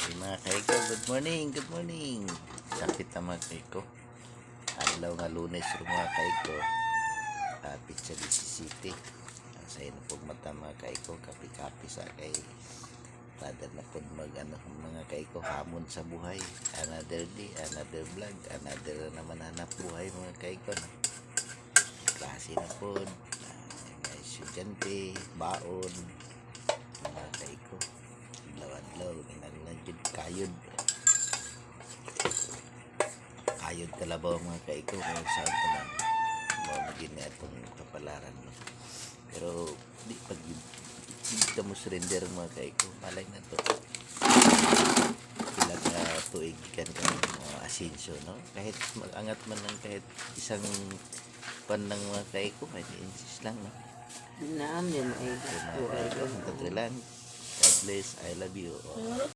Hey, mga kaiko, good morning, good morning. Kapit na mga kaiko. Adlaw nga Lunes ro mga kaiko. Kapit sa City. Ang sayo na po mata mga kaiko. Kapi-kapi sa kay Father na po mga kaiko hamon sa buhay. Another day, another vlog, another naman hanap buhay mga kaiko. No? Klase na po. Mga estudyante, baon, mga kaiko. Adlaw-adlaw, ginaglagyod kayod kalabaw mga kaiko kung saan ito na mamagin na itong kapalaran no? Pero di pag hindi ka mo surrender mga kaiko malay na to ilang tuig kan asinso no? Kahit mag-angat man lang kahit isang pan ng mga kaiko kahit insist lang no? Namin ay God bless, I love you.